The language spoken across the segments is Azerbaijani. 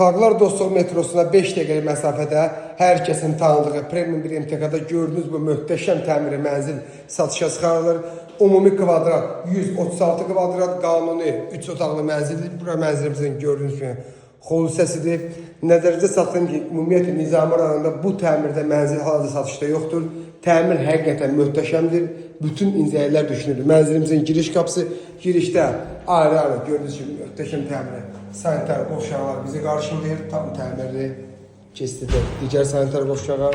Tağlar Dostluq metrosuna 5 dəqiqəlik məsafədə hər kəsin tanıdığı Premium bir MTK-da gördüyünüz bu möhtəşəm təmiri mənzil satışa çıxarılır. Ümumi kvadrat 136 kvadrat, qanuni 3 otaqlı mənzildir. Bura mənzilimizin gördüyünüz kimi xol hissəsidir. Nəzərinizə çatdırım ki, ümumiyyətlə Nizami rayonunda bu təmirdə mənzil hal-hazırda satışda yoxdur. Təmir həqiqətən möhtəşəmdir. Bütün incəliklər düşünülür. Mənzilimizin giriş qapısı, girişdə ayrı-ayrı gördüyünüz kimi möhtəşəm təmiri. Sanitar qovşaqlar bizi qarşılayır. Tam təmirli keçidir. Digər sanitar qovşağa.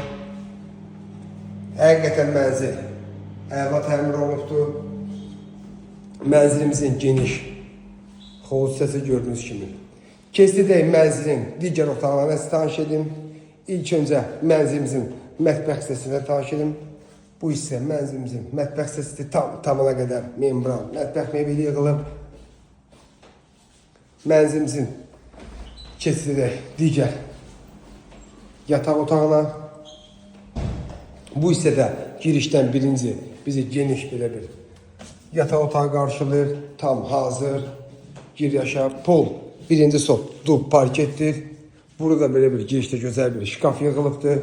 Həqiqətən mənzil əla təmir olunubdur. Mənzilimizin geniş xol hissəsi gördüyünüz kimi. Keçidək mənzilin digər otaqlarına tanış edim. İlk öncə mənzilimizin mətbəx hissəsində tanış edim. Bu hissə mənzilimizin mətbəx hissəsi tamına qədər membran mətbəx mebeli yığılıb. Mənzilimizin keçidək digər yataq otağına. Bu hissədə girişdən birinci bizi geniş belə bir yataq otağı qarşılayır. Tam hazır. Gir yaşa pol. Birinci sol dub parketdir. Burada belə bir girişdə gözəl bir şkaf yığılıbdır.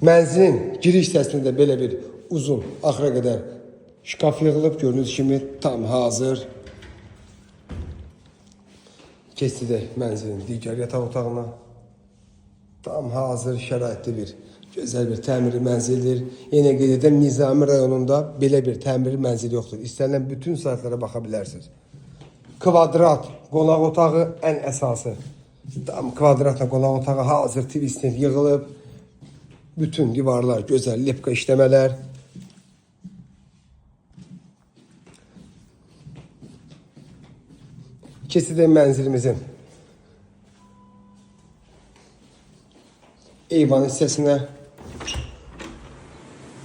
Mənzilin giriş hissəsində belə bir uzun axıra qədər şkaf yığılıb. Gördüyünüz kimi tam hazır. Keçidək mənzilin digər yataq otağına. Tam hazır şəraitli bir gözəl bir təmirli mənzildir. Yenə qeyd edirəm, Nizami rayonunda belə bir təmirli mənzil yoxdur. İstənilən bütün saytlara baxa bilərsiniz. Kvadrat qonaq otağı ən əsası. Tam kvadratla qonaq otağı hazır twistlə yığılıb. Bütün divarlar gözəl lepka işləmələr. Keçidək mənzilimizin eyvan hissəsinə.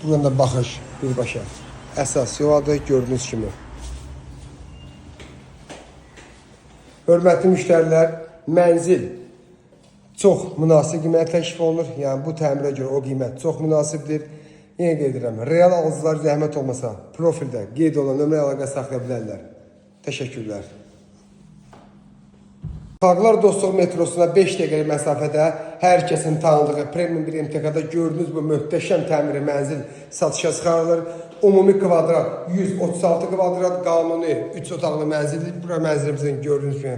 Buradan da baxış birbaşa əsas yoladır gördüyünüz kimi. Hörmətli müştərilər, mənzil çox münasib qiymət təklif olunur. Yəni bu təmirə görə o qiymət çox münasibdir. Yenə qeyd edirəm, real alıcılar zəhmət olmasa profildə qeyd olan nömrə əlaqə saxlaya bilərlər. Təşəkkürlər. Tağlar Dostluq metrosuna 5 dəqiqəlik məsafədə hər kəsin tanıdığı Premium bir MTK-da gördüyünüz bu möhtəşəm təmiri mənzil satışa çıxarılır. Ümumi kvadrat 136 kvadrat, qanuni 3 otaqlı mənzildir. Bura mənzilimizin gördüyünüz kimi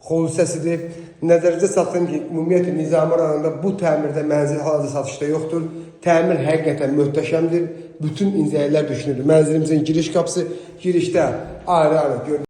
xol hissəsidir. Nəzərinizə çatdırım ki, ümumiyyətlə Nizami rayonunda bu təmirdə mənzil hal-hazırda satışda yoxdur. Təmir həqiqətən möhtəşəmdir. Bütün incəliklər düşünülür. Mənzilimizin giriş qapısı, girişdə ayrı-ayrı gördüyünüz